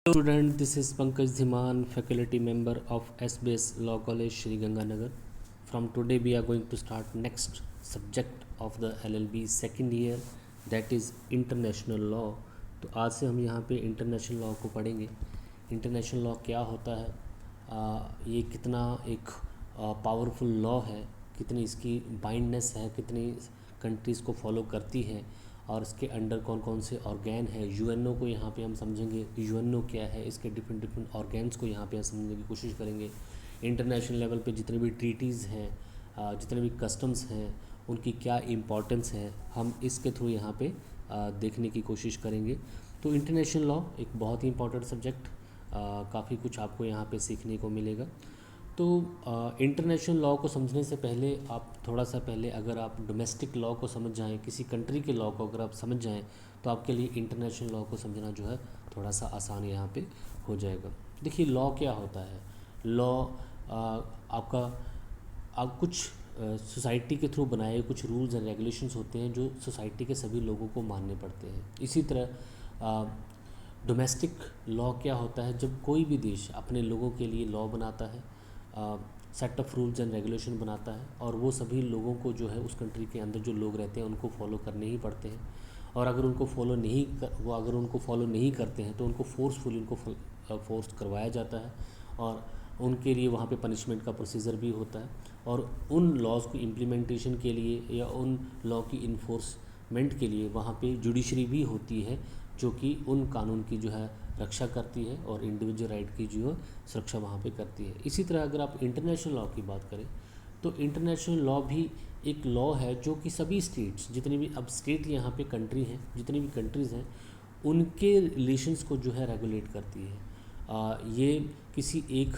Hello student, this is Pankaj Dhiman, faculty member of SBS Law College, Shri Ganganagar. From today we are going to start next subject of the LLB second year, that is international law. तो आज से हम यहाँ पे international law को पढ़ेंगे। International law क्या होता है, ये कितना एक पावरफुल लॉ है, कितनी इसकी बाइंडनेस है, कितनी कंट्रीज़ को फॉलो करती है और इसके अंडर कौन कौन से ऑर्गेन है। यूएनओ को यहाँ पे हम समझेंगे, यूएनओ क्या है, इसके डिफरेंट डिफरेंट ऑर्गेन्स को यहाँ पे हम समझने की कोशिश करेंगे। इंटरनेशनल लेवल पे जितने भी ट्रीटीज़ हैं, जितने भी कस्टम्स हैं, उनकी क्या इम्पोर्टेंस है, हम इसके थ्रू यहाँ पे देखने की कोशिश करेंगे। तो इंटरनेशनल लॉ एक बहुत ही इंपॉर्टेंट सब्जेक्ट, काफ़ी कुछ आपको यहाँ पे सीखने को मिलेगा। तो इंटरनेशनल लॉ को समझने से पहले आप थोड़ा सा पहले अगर आप डोमेस्टिक लॉ को समझ जाएं, किसी कंट्री के लॉ को अगर आप समझ जाएं, तो आपके लिए इंटरनेशनल लॉ को समझना जो है थोड़ा सा आसान यहाँ पे हो जाएगा। देखिए लॉ क्या होता है। लॉ आपका आप कुछ सोसाइटी के थ्रू बनाए कुछ रूल्स एंड रेगुलेशंस होते हैं जो सोसाइटी के सभी लोगों को मानने पड़ते हैं। इसी तरह डोमेस्टिक लॉ क्या होता है, जब कोई भी देश अपने लोगों के लिए लॉ बनाता है, set of rules and regulation बनाता है और वो सभी लोगों को जो है उस कंट्री के अंदर जो लोग रहते हैं उनको फॉलो करने ही पड़ते हैं। और अगर उनको फॉलो नहीं करते हैं तो उनको फोर्सफुली उनको फोर्स करवाया जाता है और उनके लिए वहाँ पे पनिशमेंट का प्रोसीजर भी होता है। और उन लॉज को इम्प्लीमेंटेशन के लिए या उन लॉ की इन्फोर्समेंट के लिए वहाँ पे जुडिशरी भी होती है जो कि उन कानून की जो है रक्षा करती है और इंडिविजुअल राइट की जो है सुरक्षा वहाँ पे करती है। इसी तरह अगर आप इंटरनेशनल लॉ की बात करें तो इंटरनेशनल लॉ भी एक लॉ है जो कि सभी स्टेट्स, जितनी भी अब स्टेट यहाँ पे कंट्री हैं, जितनी भी कंट्रीज़ हैं, उनके रिलेशंस को जो है रेगुलेट करती है। ये किसी एक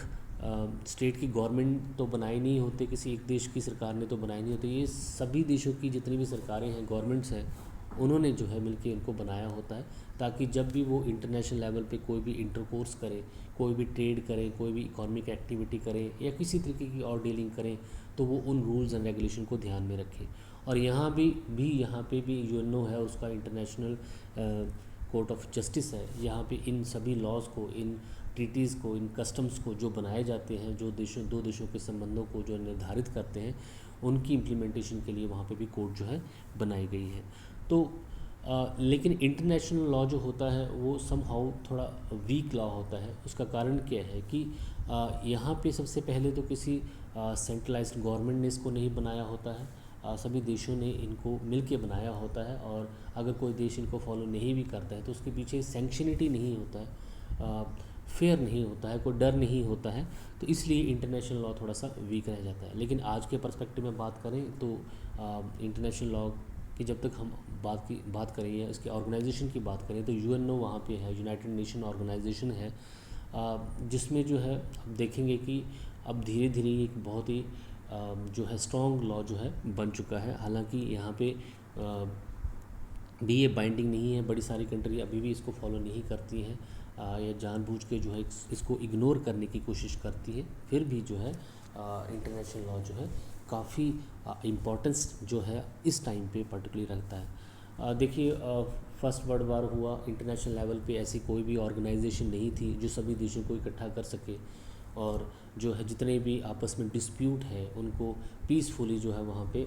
स्टेट की गवर्नमेंट तो बनाए नहीं होते, किसी एक देश की सरकार ने तो बनाए नहीं होते, ये सभी देशों की जितनी भी सरकारें हैं, गवर्नमेंट्स हैं, उन्होंने जो है मिलके इनको बनाया होता है ताकि जब भी वो इंटरनेशनल लेवल पे कोई भी इंटरकोर्स करें, कोई भी ट्रेड करें, कोई भी इकोनॉमिक एक्टिविटी करें या किसी तरीके की और डीलिंग करें तो वो उन रूल्स एंड रेगुलेशन को ध्यान में रखें। और यहाँ पे भी यूएनओ है, उसका इंटरनेशनल कोर्ट ऑफ जस्टिस है। यहाँ पे इन सभी लॉज को, इन ट्रीटीज़ को, इन कस्टम्स को जो बनाए जाते हैं, जो दो देशों के संबंधों को जो निर्धारित करते हैं, उनकी इम्प्लीमेंटेशन के लिए वहाँ पे भी कोर्ट जो है बनाई गई है। तो लेकिन इंटरनेशनल लॉ जो होता है वो समहाउ थोड़ा वीक लॉ होता है। उसका कारण क्या है कि यहाँ पे सबसे पहले तो किसी सेंट्रलाइज्ड गवर्नमेंट ने इसको नहीं बनाया होता है, सभी देशों ने इनको मिल के बनाया होता है। और अगर कोई देश इनको फॉलो नहीं भी करता है तो उसके पीछे सैंक्शनिटी नहीं होता है, फेयर नहीं होता है, कोई डर नहीं होता है, तो इसलिए इंटरनेशनल लॉ थोड़ा सा वीक रह जाता है। लेकिन आज के पर्सपेक्टिव में बात करें तो इंटरनेशनल लॉ की जब तक हम बात करें या इसके ऑर्गेनाइजेशन की बात करें तो यूएनओ वहाँ पे है, यूनाइटेड नेशन ऑर्गेनाइजेशन है, जिसमें जो है हम देखेंगे कि अब धीरे धीरे एक बहुत ही जो है स्ट्रॉन्ग लॉ जो है बन चुका है। हालांकि यहाँ पे भी ये बाइंडिंग नहीं है, बड़ी सारी कंट्री अभी भी इसको फॉलो नहीं करती हैं या जानबूझ के जो है इसको इग्नोर करने की कोशिश करती है। फिर भी जो है इंटरनेशनल लॉ जो है काफ़ी इम्पोर्टेंस जो है इस टाइम पे पर्टिकुलरली रखता है। देखिए फर्स्ट वर्ल्ड वार हुआ, इंटरनेशनल लेवल पे ऐसी कोई भी ऑर्गेनाइजेशन नहीं थी जो सभी देशों को इकट्ठा कर सके और जो है जितने भी आपस में डिस्प्यूट है उनको पीसफुली जो है वहाँ पे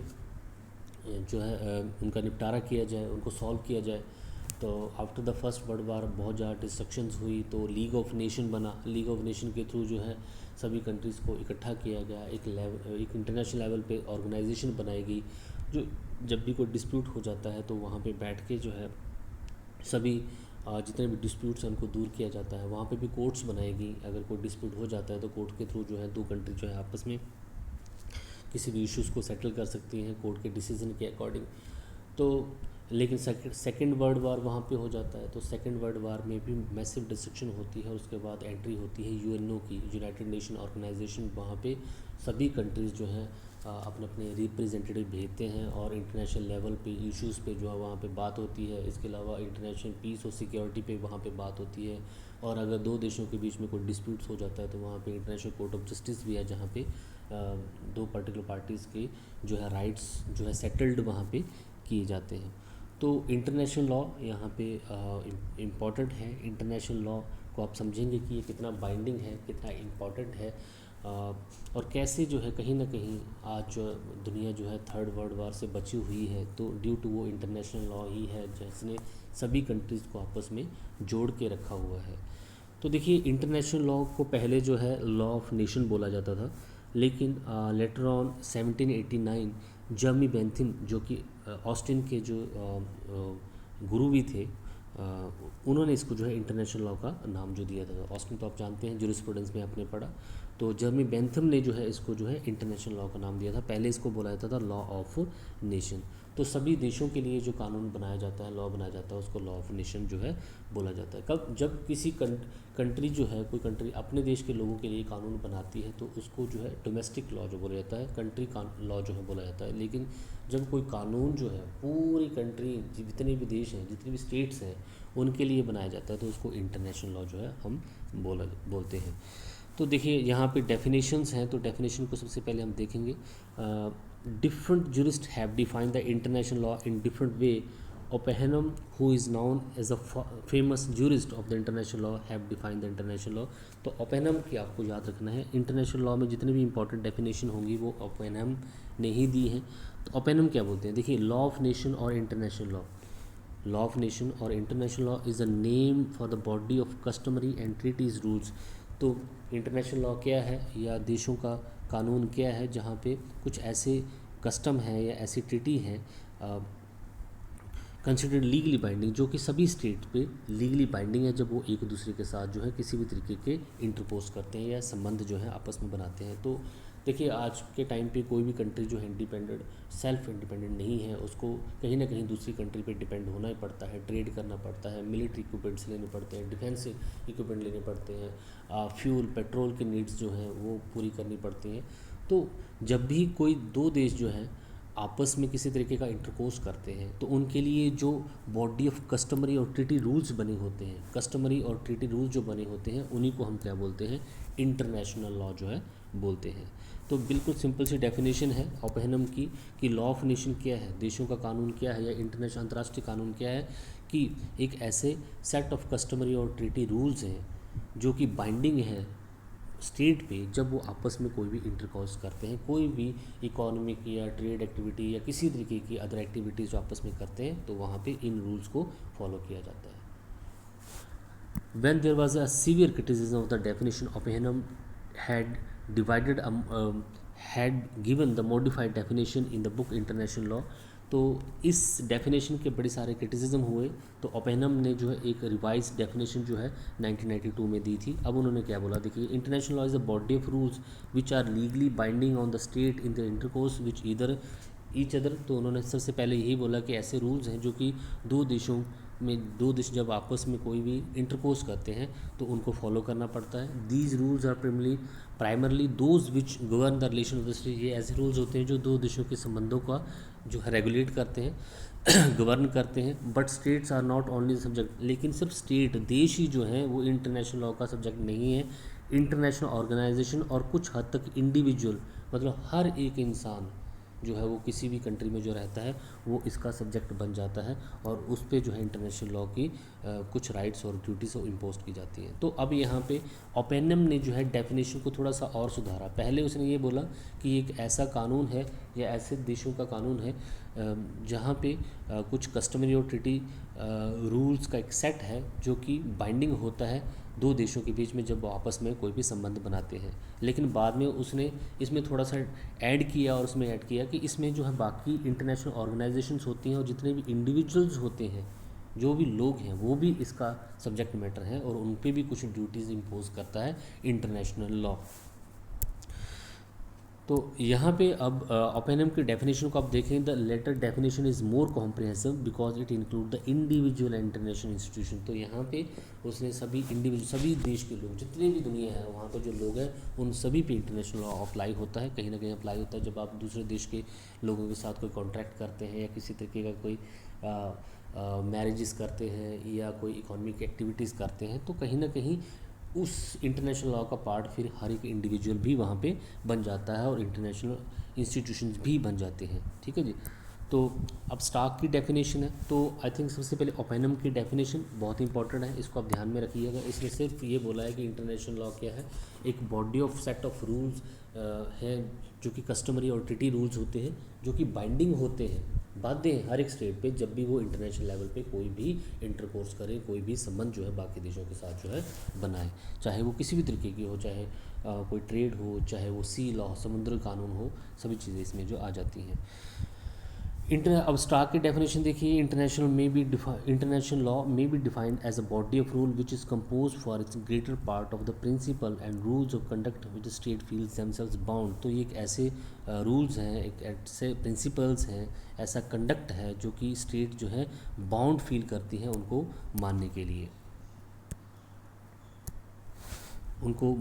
जो है उनका निपटारा किया जाए, उनको सॉल्व किया जाए। तो after the first world war बहुत ज़्यादा डिस्ट्रक्शंस हुई तो लीग ऑफ नेशन बना। लीग ऑफ नेशन के थ्रू जो है सभी कंट्रीज़ को इकट्ठा किया गया, एक इंटरनेशनल लेवल पे ऑर्गेनाइजेशन बनाई गई जो जब भी कोई डिस्प्यूट हो जाता है तो वहाँ पे बैठ के जो है सभी जितने भी डिस्प्यूट्स हैं उनको दूर किया जाता है। वहाँ पे भी कोर्ट्स बनाएगी, अगर कोई डिस्प्यूट हो जाता है तो कोर्ट के थ्रू जो है दो कंट्री जो है आपस में किसी भी इश्यूज़ को सेटल कर सकती हैं कोर्ट के डिसीजन के अकॉर्डिंग। तो लेकिन सेकेंड वर्ल्ड वार वहाँ पे हो जाता है तो सेकेंड वर्ल्ड वार में भी मैसिव डिस्ट्रक्शन होती है और उसके बाद एंट्री होती है यूएनओ की, यूनाइटेड नेशन ऑर्गेनाइजेशन। वहाँ पे सभी कंट्रीज़ जो हैं अपने अपने रिप्रेजेंटेटिव भेजते हैं और इंटरनेशनल लेवल पे इश्यूज़ पे जो है वहाँ पे बात होती है। इसके अलावा इंटरनेशनल पीस और सिक्योरिटी पे वहाँ पे बात होती है। और अगर दो देशों के बीच में कोई डिस्प्यूट्स हो जाता है तो वहाँ पे इंटरनेशनल कोर्ट ऑफ जस्टिस भी है जहाँ पे दो पर्टिकुलर पार्टीज़ के जो है राइट्स जो है सेटल्ड वहाँ पे किए जाते हैं। तो इंटरनेशनल लॉ यहाँ पे इम्पॉर्टेंट है। इंटरनेशनल लॉ को आप समझेंगे कि ये कितना बाइंडिंग है, कितना इम्पॉर्टेंट है, और कैसे जो है कहीं ना कहीं आज जो दुनिया जो है थर्ड वर्ल्ड वार से बची हुई है, तो ड्यू टू वो इंटरनेशनल लॉ ही है जिसने सभी कंट्रीज़ को आपस में जोड़ के रखा हुआ है। तो देखिए इंटरनेशनल लॉ को पहले जो है लॉ ऑफ नेशन बोला जाता था, लेकिन लेटर ऑन 1789 जर्मी बेंथिम जो कि ऑस्टिन के जो गुरु भी थे, उन्होंने इसको जो है इंटरनेशनल लॉ का नाम जो दिया था। ऑस्टिन तो आप जानते हैं जूरिस्प्रूडेंस में आपने पढ़ा, तो जर्मी बेंथम ने जो है इसको जो है इंटरनेशनल लॉ का नाम दिया था। पहले इसको बोला जाता था लॉ ऑफ नेशन। तो सभी देशों के लिए जो कानून बनाया जाता है, लॉ बनाया जाता है, उसको लॉ ऑफ नेशन जो है बोला जाता है। कब जब किसी कंट्री जो है, कोई कंट्री अपने देश के लोगों के लिए कानून बनाती है तो उसको जो है डोमेस्टिक लॉ जो बोला जाता है, कंट्री लॉ जो है बोला जाता है। लेकिन जब कोई कानून जो है पूरी कंट्री, जितने भी देश हैं, जितने भी स्टेट्स हैं, उनके लिए बनाया जाता है तो उसको इंटरनेशनल लॉ जो है हम बोलते हैं। तो देखिए यहाँ पे डेफिनेशंस हैं, तो डेफिनेशन को सबसे पहले हम देखेंगे। Different jurist have defined the international law in different way. Oppenheim who is known as a famous jurist of the international law have defined the international law. तो ओपेनहम की आपको याद रखना है, इंटरनेशनल लॉ में जितने भी इंपॉर्टेंट डेफिनेशन होंगी वो ओपेनहम ने ही दी हैं। तो ओपेनहम क्या बोलते हैं, देखिए लॉ ऑफ नेशन और international law. Law of nation और international law is a name for the body of customary and treaties rules. तो इंटरनेशनल लॉ क्या है, या देशों का कानून क्या है जहाँ पे कुछ ऐसे कस्टम हैं या ऐसी ट्रीटी हैं कंसिडर्ड लीगली बाइंडिंग, जो कि सभी स्टेट पे लीगली बाइंडिंग है जब वो एक दूसरे के साथ जो है किसी भी तरीके के इंटरपोज करते हैं या संबंध जो है आपस में बनाते हैं। तो देखिए आज के टाइम पे कोई भी कंट्री जो है इंडिपेंडेंट, सेल्फ इंडिपेंडेंट नहीं है, उसको कहीं ना कहीं दूसरी कंट्री पे डिपेंड होना ही पड़ता है, ट्रेड करना पड़ता है, मिलिट्री इक्विपमेंट्स लेने पड़ते हैं, डिफेंस इक्विपमेंट लेने पड़ते हैं, फ्यूल पेट्रोल के नीड्स जो हैं वो पूरी करनी पड़ती हैं। तो जब भी कोई दो देश जो है आपस में किसी तरीके का इंटरकोर्स करते हैं तो उनके लिए जो बॉडी ऑफ कस्टमरी और ट्रीटी रूल्स बने होते हैं, कस्टमरी और ट्रीटी रूल्स जो बने होते हैं, उन्हीं को हम क्या बोलते हैं, इंटरनेशनल लॉ जो है बोलते हैं। तो बिल्कुल सिंपल सी डेफिनेशन है ओपेनहम की कि लॉ ऑफ नेशन क्या है, देशों का कानून क्या है, या इंटरनेशनल अंतर्राष्ट्रीय कानून क्या है, कि एक ऐसे सेट ऑफ कस्टमरी और ट्रीटी रूल्स हैं जो कि बाइंडिंग है स्टेट पे जब वो आपस में कोई भी इंटरकॉर्स करते हैं, कोई भी इकोनॉमिक या ट्रेड एक्टिविटी या किसी तरीके की अदर एक्टिविटीज़ जो आपस में करते हैं, तो वहाँ पे इन रूल्स को फॉलो किया जाता है। When there was a severe criticism of the definition, Oppenheim had divided had given the modified definition in the book International Law। तो इस डेफिनेशन के बड़े सारे क्रिटिसिज्म हुए, तो ओपेनहम ने जो है एक रिवाइज डेफिनेशन जो है 1992 में दी थी। अब उन्होंने क्या बोला, देखिए international law is a body of rules which are legally binding on the state in the intercourse which either each other. तो उन्होंने सबसे पहले यही बोला कि ऐसे रूल्स हैं जो कि दो देशों में, दो देश जब आपस में कोई भी इंटरकोर्स करते हैं तो उनको फॉलो करना पड़ता है। These rules are primarily those which govern the relation of the state. ये ऐसे रूल्स होते हैं जो दो देशों के संबंधों का जो है रेगुलेट करते हैं, गवर्न करते हैं। But states are not only subject, लेकिन सिर्फ स्टेट, देश ही जो हैं वो इंटरनेशनल लॉ का सब्जेक्ट नहीं है। इंटरनेशनल ऑर्गेनाइजेशन और कुछ हद तक इंडिविजुअल, मतलब हर एक इंसान जो है वो किसी भी कंट्री में जो रहता है वो इसका सब्जेक्ट बन जाता है, और उस पर जो है इंटरनेशनल लॉ की कुछ राइट्स और ड्यूटीज़ इम्पोज की जाती हैं। तो अब यहाँ पे ओपेनहम ने जो है डेफिनेशन को थोड़ा सा और सुधारा। पहले उसने ये बोला कि एक ऐसा कानून है या ऐसे देशों का कानून है जहाँ पे कुछ कस्टमरी और ट्रीटी रूल्स का एक सेट है जो कि बाइंडिंग होता है दो देशों के बीच में जब वो आपस में कोई भी संबंध बनाते हैं। लेकिन बाद में उसने इसमें थोड़ा सा ऐड किया, और उसमें ऐड किया कि इसमें जो है बाकी इंटरनेशनल ऑर्गेनाइजेशंस होती हैं और जितने भी इंडिविजुअल्स होते हैं, जो भी लोग हैं, वो भी इसका सब्जेक्ट मैटर है और उन पर भी कुछ ड्यूटीज़ इम्पोज करता है इंटरनेशनल लॉ। तो यहाँ पे अब ओपेनहम की डेफिनेशन को आप देखें, the latter definition is more comprehensive because it include the individual and international institution. तो यहाँ पे उसने सभी इंडिविजुअल, सभी देश के लोग, जितने भी दुनिया है वहाँ पर जो लोग हैं उन सभी पे इंटरनेशनल लॉ अप्लाई होता है, कहीं ना कहीं अप्लाई होता है। जब आप दूसरे देश के लोगों के साथ कोई कॉन्ट्रैक्ट करते हैं या किसी तरीके का कोई मैरिजेस करते हैं या कोई इकोनॉमिक एक्टिविटीज़ करते हैं, तो कहीं ना कहीं उस इंटरनेशनल लॉ का पार्ट फिर हर एक इंडिविजुअल भी वहाँ पे बन जाता है और इंटरनेशनल इंस्टीट्यूशंस भी बन जाते हैं। ठीक है जी। तो अब स्टार्क की डेफिनेशन है, तो आई थिंक सबसे पहले ओपेनम की डेफिनेशन बहुत इंपॉर्टेंट है, इसको आप ध्यान में रखिएगा। इसने सिर्फ ये बोला है कि इंटरनेशनल लॉ क्या है, एक body of set of rules हैं जो कि कस्टमरी और ट्रीटी रूल्स होते हैं, जो कि बाइंडिंग होते हैं, बाध्य हैं हर एक स्टेट पे जब भी वो इंटरनेशनल लेवल पे कोई भी इंटरकोर्स करे, कोई भी संबंध जो है बाकी देशों के साथ जो है बनाए, चाहे वो किसी भी तरीके की हो, चाहे कोई ट्रेड हो, चाहे वो सी लॉ समुद्र कानून हो, सभी चीज़ें इसमें जो आ जाती हैं। अब स्टार्क की डेफिनेशन देखिए, इंटरनेशनल लॉ में be defined as a body of rule which is compose for its greater part of the principle and rules of conduct which state feels themselves bound. तो ये एक ऐसे रूल्स हैं, एक ऐसे प्रिंसिपल्स हैं, ऐसा कंडक्ट है जो कि स्टेट जो है बाउंड फील करती है उनको मानने के लिए, उनको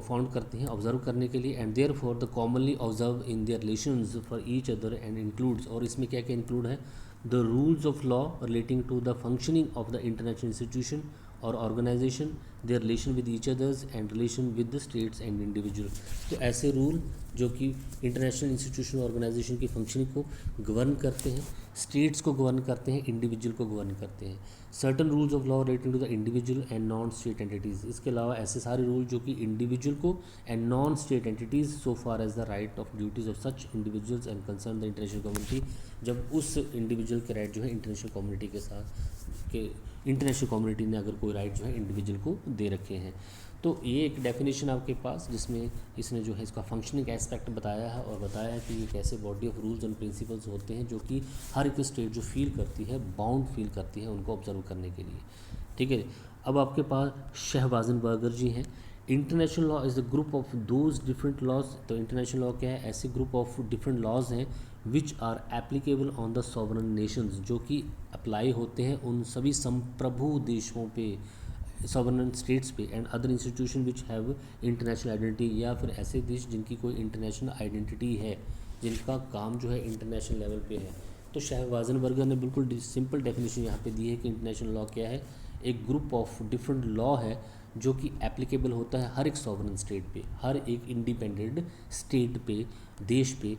फाउंड करते हैं ऑब्जर्व करने के लिए। And there for the commonly observe in their relations for each other and includes, और इसमें क्या क्या इंक्लूड है, the rules of law relating to the functioning of the international institution और organisation, their relation with each others and relation with the states and individual. तो ऐसे rule जो कि इंटरनेशनल इंस्टीट्यूशन ऑर्गेनाइजेशन की फंक्शनिंग को govern करते हैं, states को गवर्न करते हैं, इंडिविजुअल को गवर्न करते हैं। Certain rules of law relating to the individual and non state entities, इसके अलावा ऐसे सारे रूल जो कि इंडिविजुअल को and non state entities so far as the right of duties of such individuals and concern the international community, जब उस individual के राइट जो है इंटरनेशनल कम्युनिटी के साथ के इंटरनेशनल कम्युनिटी ने अगर कोई राइट जो है इंडिविजुअल को दे रखे हैं। तो ये एक डेफिनेशन आपके पास जिसमें इसने जो है इसका फंक्शनिंग एस्पेक्ट बताया है और बताया है कि ये कैसे body of rules and principles होते हैं जो कि हर एक स्टेट जो फील करती है, बाउंड फील करती है उनको ऑब्जर्व करने के लिए। ठीक है, अब आपके पास शहबाजनबर्गर जी हैं। International law is the group of those different laws. तो इंटरनेशनल लॉ क्या है, ऐसे ग्रुप ऑफ डिफरेंट लॉज हैं which are applicable on the sovereign nations, जो कि अप्लाई होते हैं उन सभी संप्रभु देशों पे, सॉवरन स्टेट्स पे, and other institution which have international identity, या फिर ऐसे देश जिनकी कोई इंटरनेशनल आइडेंटिटी है, जिनका काम जो है इंटरनेशनल लेवल पे है। तो शहबाजनबर्गर ने बिल्कुल सिंपल डेफिनेशन यहाँ पे दी है कि इंटरनेशनल लॉ क्या है, एक ग्रुप ऑफ डिफरेंट लॉ है जो कि एप्लीकेबल होता है हर एक सॉवरन स्टेट पे, हर एक इंडिपेंडेंट स्टेट पे, देश पे।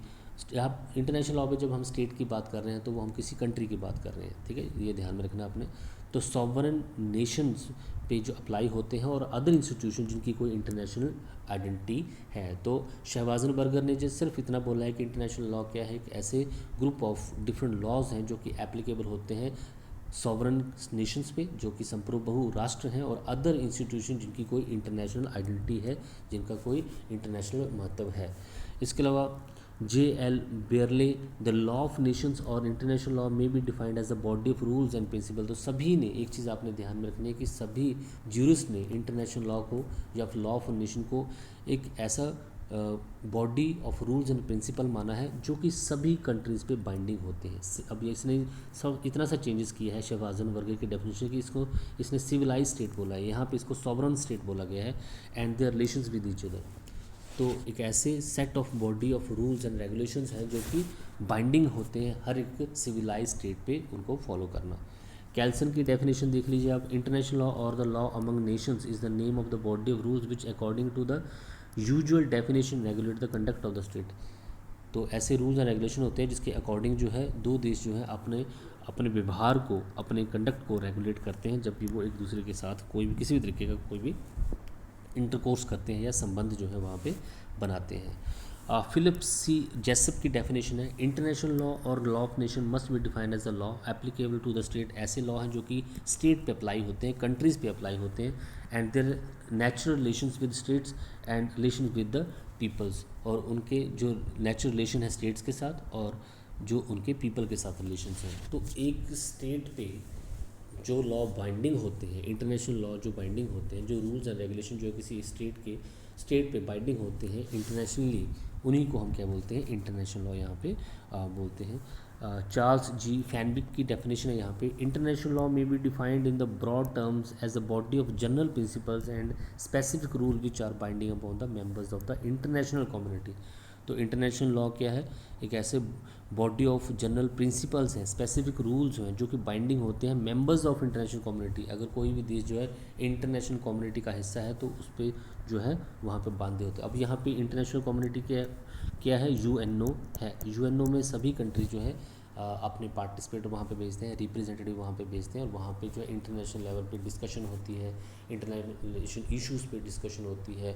आप इंटरनेशनल लॉ पे जब हम स्टेट की बात कर रहे हैं तो वो हम किसी कंट्री की बात कर रहे हैं, ठीक है, ये ध्यान में रखना आपने। तो सॉवरन नेशंस पे जो अप्लाई होते हैं और अदर इंस्टीट्यूशन जिनकी कोई इंटरनेशनल आइडेंटिटी है। तो शहबाजनबर्गर ने जो सिर्फ इतना बोला है कि इंटरनेशनल लॉ क्या है, कि ऐसे ग्रुप ऑफ डिफरेंट लॉज हैं जो कि एप्लीकेबल होते हैं सॉवरन नेशंस पे जो कि संप्रभु राष्ट्र हैं, और अदर इंस्टीट्यूशन जिनकी कोई इंटरनेशनल आइडेंटिटी है, जिनका कोई इंटरनेशनल महत्व है। इसके अलावा J.L. Brierly, the law of nations और इंटरनेशनल लॉ में be defined as a body of rules and principle. तो सभी ने, एक चीज़ आपने ध्यान में रखनी है कि सभी ज्यूरिस्ट ने इंटरनेशनल लॉ को या फिर लॉ ऑफ नेशन को एक ऐसा body of rules and principle माना है जो कि सभी कंट्रीज़ पे बाइंडिंग होते हैं। अब इसने सब इतना सा चेंजेस किया है शहबाजनबर्गर की डेफिनेशन की, इसको इसने सिविलाइज स्टेट बोला है, यहाँ पे इसको सॉवरन स्टेट बोला गया है, and their relations with each other. तो एक ऐसे set of body of rules and regulations हैं जो कि बाइंडिंग होते हैं हर एक सिविलाइज स्टेट पे उनको फॉलो करना। कैल्सन की डेफिनेशन देख लीजिए आप, international law or the law among nations is the name of the body of rules which according to the usual definition regulate the conduct of the state. तो ऐसे rules and regulation होते हैं जिसके according जो है दो देश जो है अपने अपने व्यवहार को, अपने कंडक्ट को रेगुलेट करते हैं जब भी वो एक दूसरे के साथ कोई भी किसी भी तरीके का कोई भी इंटरकोर्स करते हैं या संबंध जो है वहाँ पे बनाते हैं। फिलिप सी जेसप की डेफिनेशन है, international law or law of nation must be defined as a law applicable to the state. ऐसे लॉ हैं जो कि स्टेट पे अप्लाई होते हैं, कंट्रीज़ पे अप्लाई होते हैं, and their natural relations with states and relation with the peoples, और उनके जो नेचुरल रिलेशन है स्टेट्स के साथ और जो उनके पीपल के साथ रिलेशंस हैं। तो एक स्टेट पे जो लॉ बाइंडिंग होते हैं, इंटरनेशनल लॉ जो बाइंडिंग होते हैं, जो रूल्स एंड रेगुलेशन जो किसी स्टेट पे बाइंडिंग होते हैं इंटरनेशनली, उन्हीं को हम क्या बोलते हैं, इंटरनेशनल लॉ यहाँ पे बोलते हैं। चार्ल्स जी फैनबिक की डेफिनेशन है यहाँ पे, इंटरनेशनल लॉ में be defined in the broad terms as a body of general principles and specific rule which are binding upon the members of the international community. तो इंटरनेशनल लॉ क्या है, एक ऐसे बॉडी ऑफ जनरल प्रिंसिपल्स हैं, specific rules हैं जो कि binding होते हैं मेंबर्स ऑफ इंटरनेशनल कम्युनिटी। अगर कोई भी देश जो है इंटरनेशनल कम्युनिटी का हिस्सा है तो उस पर जो है वहाँ पे बांधे होते हैं। अब यहाँ पे इंटरनेशनल कम्युनिटी क्या है, यूएनओ है। यूएनओ में सभी कंट्री जो है अपने पार्टिसिपेट वहाँ पे भेजते हैं, रिप्रेजेंटेटिव वहाँ पे भेजते हैं, और वहाँ पे जो है इंटरनेशनल लेवल पे डिस्कशन होती है, इंटरनेशनल इश्यूज़ पे डिस्कशन होती है।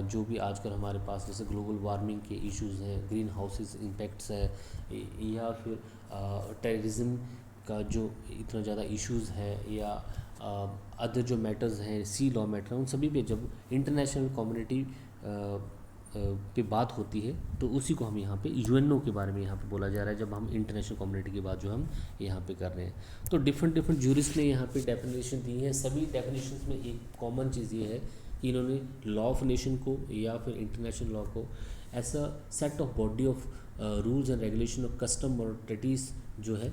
जो भी आजकल हमारे पास जैसे ग्लोबल वार्मिंग के इश्यूज़ हैं, ग्रीन हाउसेस इम्पैक्ट्स है, या फिर टेररिज्म का जो इतना ज़्यादा इश्यूज़ है, या अदर जो मैटर्स हैं, सी लॉ मैटर, उन सभी पे जब इंटरनेशनल कम्युनिटी पे बात होती है तो उसी को हम यहाँ पे यूएनओ के बारे में यहाँ पे बोला जा रहा है, जब हम इंटरनेशनल कम्युनिटी की बात जो हम यहाँ पे कर रहे हैं। तो डिफरेंट जूरिस्ट ने यहाँ पे डेफिनेशन दी है। सभी डेफिनेशंस में एक कॉमन चीज़ ये है कि इन्होंने लॉ ऑफ नेशन को या फिर इंटरनेशनल लॉ को ऐसा set of body of rules and regulation of custom और ट्रेटीज जो है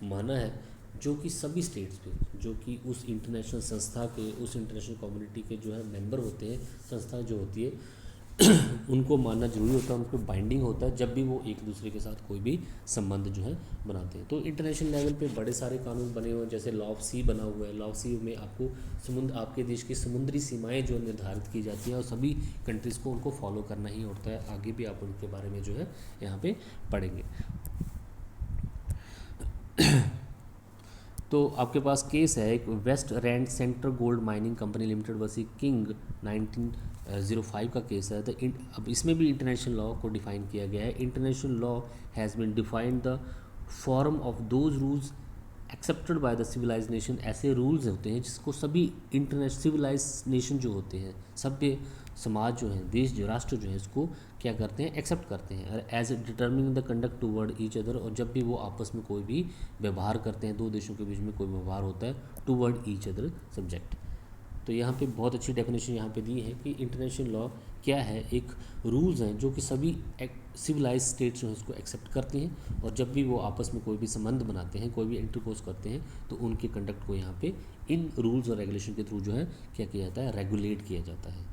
माना है, जो कि सभी स्टेट्स पे, जो कि उस इंटरनेशनल संस्था के, उस इंटरनेशनल कम्युनिटी के जो है मेंबर होते हैं, संस्था जो होती है उनको मानना जरूरी होता है, उनको बाइंडिंग होता है जब भी वो एक दूसरे के साथ कोई भी संबंध जो है बनाते हैं। तो इंटरनेशनल लेवल पे बड़े सारे कानून बने हुए हैं, जैसे लॉ ऑफ सी बना हुआ है। लॉ ऑफ सी में आपको आपके देश की समुद्री सीमाएं जो निर्धारित की जाती हैं और सभी कंट्रीज़ को उनको फॉलो करना ही होता है। आगे भी आप उनके बारे में जो है यहाँ पे पढ़ेंगे। तो आपके पास केस है एक, West Rand Central Gold Mining Company Limited versus King 1905 का केस है। अब इसमें भी इंटरनेशनल लॉ को डिफाइन किया गया है। International law has been defined the form of those rules accepted by the civilise nation. ऐसे रूल्स होते हैं जिसको सभी इंटरनेशनल सिविलाइज नेशन जो होते हैं, सभ्य समाज जो है, देश जो, राष्ट्र जो है, इसको क्या करते हैं, एक्सेप्ट करते हैं as a determining the conduct toward each other. और जब भी वो आपस में कोई भी व्यवहार करते हैं, दो देशों के बीच में कोई व्यवहार होता है, टूवर्ड ईच अदर सब्जेक्ट। तो यहाँ पे बहुत अच्छी डेफिनेशन यहाँ पे दी है कि इंटरनेशनल लॉ क्या है, एक रूल्स हैं जो कि सभी सिविलाइज स्टेट्स जो है उसको एक्सेप्ट करती हैं, और जब भी वो आपस में कोई भी संबंध बनाते हैं, कोई भी इंटरकोर्स करते हैं, तो उनके कंडक्ट को यहाँ पे इन रूल्स और रेगुलेशन के थ्रू जो है क्या किया जाता है, रेगुलेट किया जाता है।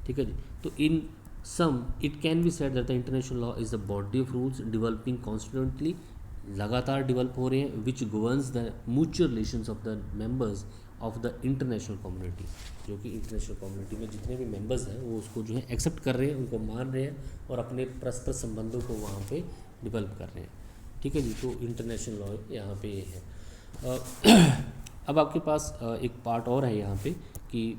ठीक है जी। तो in sum it can be said that the international law is the body of rules developing constantly, लगातार डेवलप हो रहे हैं, which governs the mutual relations of the members of the international community. जो कि इंटरनेशनल कम्युनिटी में जितने भी members हैं वो उसको जो है एक्सेप्ट कर रहे हैं, उनको मान रहे हैं, और अपने परस्पर संबंधों को वहाँ पे डेवलप कर रहे हैं। ठीक है जी। तो इंटरनेशनल लॉ यहाँ पे ये है। अब आपके पास एक पार्ट और है यहाँ पे कि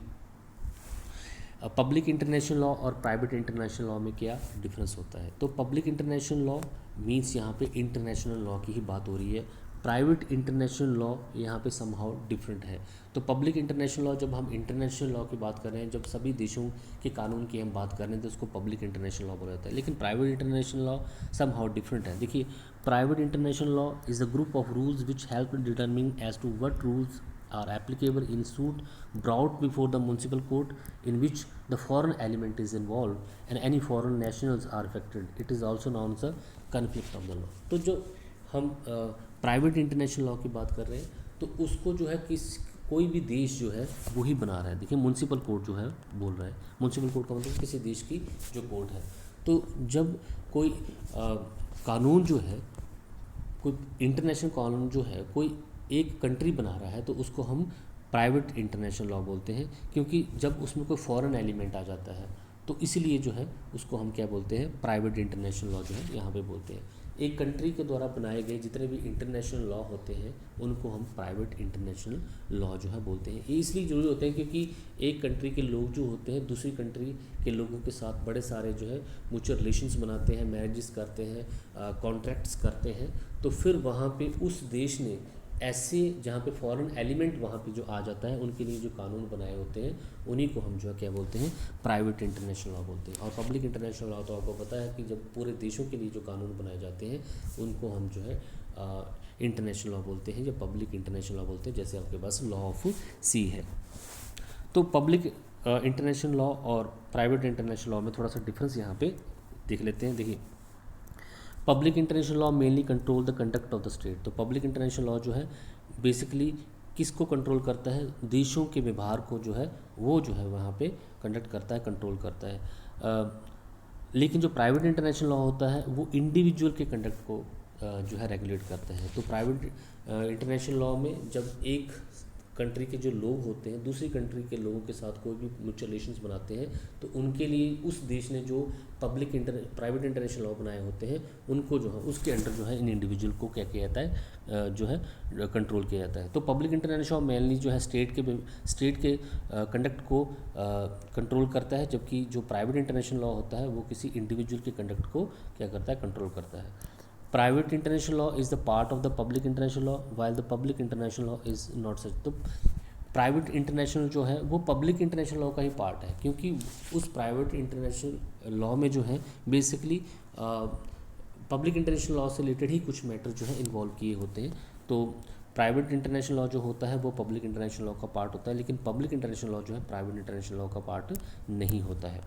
पब्लिक इंटरनेशनल लॉ और प्राइवेट इंटरनेशनल लॉ में क्या डिफरेंस होता है। तो पब्लिक इंटरनेशनल लॉ मीन्स यहाँ पे इंटरनेशनल लॉ की ही बात हो रही है। प्राइवेट इंटरनेशनल लॉ यहाँ पे समहाउ डिफरेंट है। तो पब्लिक इंटरनेशनल लॉ, जब हम इंटरनेशनल लॉ की बात कर रहे हैं, जब सभी देशों के कानून की हम बात कर रहे हैं, तो उसको पब्लिक इंटरनेशनल लॉ बोला जाता है। लेकिन private international law somehow different है। देखिए, private international law is a group of rules which help determine as to what rules are applicable in suit brought before the municipal court in which the foreign element is involved and any foreign nationals are affected. It is also known as a conflict of the law. तो जो हम private international law की बात कर रहे हैं, तो उसको जो है कोई भी देश जो है वो ही बना रहा है। देखिए, म्यूनसिपल कोर्ट जो है बोल रहा है, म्यूनसिपल कोर्ट का मतलब किसी देश की जो कोर्ट है। तो जब कोई कानून जो है, कोई इंटरनेशनल कानून जो है कोई एक कंट्री बना रहा है, तो उसको हम प्राइवेट इंटरनेशनल लॉ बोलते हैं, क्योंकि जब उसमें कोई फॉरेन एलिमेंट आ जाता है तो इसलिए जो है उसको हम क्या बोलते हैं, प्राइवेट इंटरनेशनल लॉ जो है यहाँ पे बोलते हैं। एक कंट्री के द्वारा बनाए गए जितने भी इंटरनेशनल लॉ होते हैं उनको हम प्राइवेट इंटरनेशनल लॉ जो है बोलते हैं। ये इसलिए जरूरी होते हैं क्योंकि एक कंट्री के लोग जो होते हैं दूसरी कंट्री के लोगों के साथ बड़े सारे जो है म्यूचुअल रिलेशंस बनाते हैं, मैरिजेस करते हैं, कॉन्ट्रैक्ट्स करते हैं। तो फिर वहाँ पे उस देश ने ऐसे जहाँ पे फॉरेन एलिमेंट वहाँ पे जो आ जाता है, उनके लिए जो कानून बनाए होते हैं उन्हीं को हम जो है क्या बोलते हैं, प्राइवेट इंटरनेशनल लॉ बोलते हैं। और पब्लिक इंटरनेशनल लॉ तो आपको पता है कि जब पूरे देशों के लिए जो कानून बनाए जाते हैं उनको हम जो है इंटरनेशनल लॉ बोलते हैं या पब्लिक इंटरनेशनल लॉ बोलते हैं। जैसे आपके पास लॉ ऑफ सी है। तो पब्लिक इंटरनेशनल लॉ और प्राइवेट इंटरनेशनल लॉ में थोड़ा सा डिफरेंस यहाँ पे देख लेते हैं। देखिए, public international law mainly control the conduct of the state. तो पब्लिक इंटरनेशनल लॉ जो है बेसिकली किसको कंट्रोल करता है, देशों के व्यवहार को जो है वो जो है वहाँ पे कंडक्ट करता है, कंट्रोल करता है। लेकिन जो प्राइवेट इंटरनेशनल लॉ होता है वो इंडिविजुअल के कंडक्ट को जो है रेगुलेट करते हैं। तो प्राइवेट इंटरनेशनल लॉ में जब एक कंट्री के जो लोग होते हैं दूसरी कंट्री के लोगों के साथ कोई भी म्यूचुअल रिलेशंस बनाते हैं तो उनके लिए उस देश ने जो प्राइवेट इंटरनेशनल लॉ बनाए होते हैं उनको जो है उसके अंडर जो है इन इंडिविजुअल को क्या किया जाता है जो है कंट्रोल किया जाता है। तो पब्लिक इंटरनेशनल लॉ मेनली जो है स्टेट के कंडक्ट को कंट्रोल करता है, जबकि जो प्राइवेट इंटरनेशनल लॉ होता है वो किसी इंडिविजुअल के कंडक्ट को क्या करता है, कंट्रोल करता है। Private international law is the part of the public international law while the public international law is not such. तो प्राइवेट इंटरनेशनल जो है वो पब्लिक इंटरनेशनल लॉ का ही पार्ट है, क्योंकि उस प्राइवेट इंटरनेशनल लॉ में जो है बेसिकली पब्लिक इंटरनेशनल लॉ से रिलेटेड ही कुछ मैटर जो है इन्वॉल्व किए होते हैं। तो प्राइवेट इंटरनेशनल लॉ जो होता है वो पब्लिक इंटरनेशनल लॉ का पार्ट होता है, लेकिन पब्लिक इंटरनेशनल लॉ जो है प्राइवेट इंटरनेशनल लॉ का पार्ट नहीं होता है।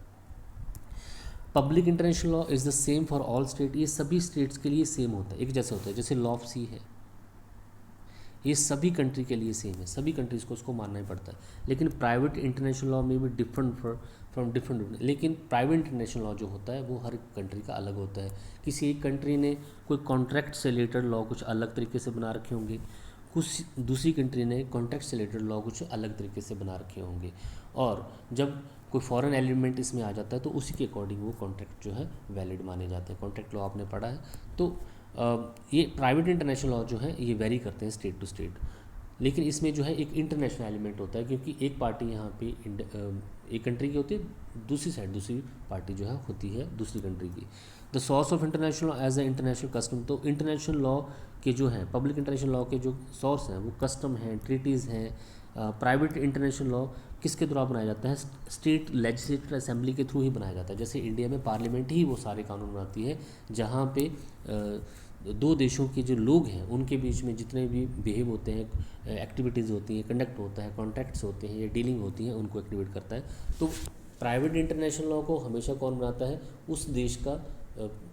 Public international law is the same for all state, ये सभी स्टेट्स के लिए सेम होता है, एक जैसे होता है। जैसे लॉ ऑफ सी है, ये सभी कंट्री के लिए सेम है, सभी कंट्रीज़ को उसको मानना ही पड़ता है। लेकिन प्राइवेट इंटरनेशनल लॉ में भी डिफरेंट फ्रॉम डिफरेंट, लेकिन प्राइवेट इंटरनेशनल लॉ जो होता है वो हर कंट्री का अलग होता है। किसी एक कंट्री ने कोई कॉन्ट्रैक्ट से रिलेटेड लॉ कुछ अलग तरीके से बना रखे होंगे, कुछ दूसरी कंट्री ने कॉन्ट्रैक्ट से रिलेटेड लॉ कुछ अलग तरीके से बना रखे होंगे, और जब कोई फॉरेन एलिमेंट इसमें आ जाता है तो उसी के अकॉर्डिंग वो कॉन्ट्रैक्ट जो है वैलिड माने जाते हैं। कॉन्ट्रैक्ट लॉ आपने पढ़ा है। तो ये प्राइवेट इंटरनेशनल लॉ जो है ये वेरी करते हैं स्टेट टू स्टेट, लेकिन इसमें जो है एक इंटरनेशनल एलिमेंट होता है, क्योंकि एक पार्टी यहाँ पे एक कंट्री की होती है, दूसरी साइड दूसरी पार्टी जो है होती है दूसरी कंट्री की। The source of international law as a international custom, तो इंटरनेशनल लॉ के जो हैं पब्लिक इंटरनेशनल लॉ के जो सोर्स हैं वो कस्टम हैं, ट्रीटीज़ हैं। प्राइवेट इंटरनेशनल लॉ किसके द्वारा बनाया जाता है, स्टेट लेजिस्लेटिव असेंबली के थ्रू ही बनाया जाता है। जैसे इंडिया में पार्लियामेंट ही वो सारे कानून बनाती है, जहाँ पे दो देशों के जो लोग हैं उनके बीच में जितने भी बिहेव होते हैं, एक्टिविटीज़ होती हैं, कंडक्ट होता है, कॉन्ट्रैक्ट्स होते हैं या डीलिंग होती हैं, उनको एक्टिवेट करता है। तो प्राइवेट इंटरनेशनल लॉ को हमेशा कौन बनाता है, उस देश का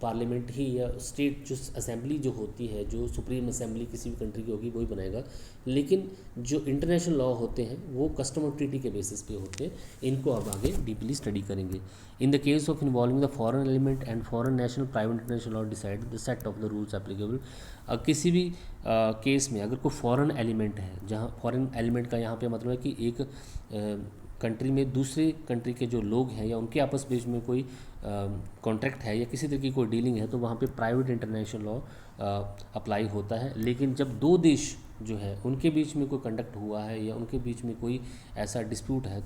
पार्लियामेंट ही या स्टेट जो असेंबली जो होती है, जो सुप्रीम असेंबली किसी भी कंट्री की होगी वही बनाएगा। लेकिन जो इंटरनेशनल लॉ होते हैं वो कस्टम और ट्रीटी के बेसिस पे होते हैं। इनको अब आगे डीपली स्टडी करेंगे। In the case of involving the foreign element and foreign national, private international law decide the set of the rules applicable. किसी भी केस में अगर कोई फॉरेन एलिमेंट है, जहाँ फॉरेन एलिमेंट का यहाँ पे मतलब है कि एक कंट्री में दूसरे कंट्री के जो लोग हैं या उनके आपस बीच में कोई कॉन्ट्रैक्ट है या किसी तरह की कोई डीलिंग है, तो वहाँ पे प्राइवेट इंटरनेशनल लॉ अप्लाई होता है। लेकिन जब दो देश जो है उनके बीच में कोई कंडक्ट हुआ है या उनके बीच में कोई ऐसा डिस्प्यूट है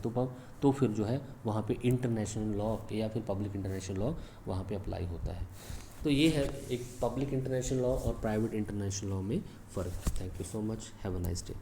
तो फिर जो है वहाँ पे इंटरनेशनल लॉ या फिर पब्लिक इंटरनेशनल लॉ वहाँ पे अप्लाई होता है। तो ये है एक पब्लिक इंटरनेशनल लॉ और प्राइवेट इंटरनेशनल लॉ में फ़र्क। Thank you so much, have a nice day.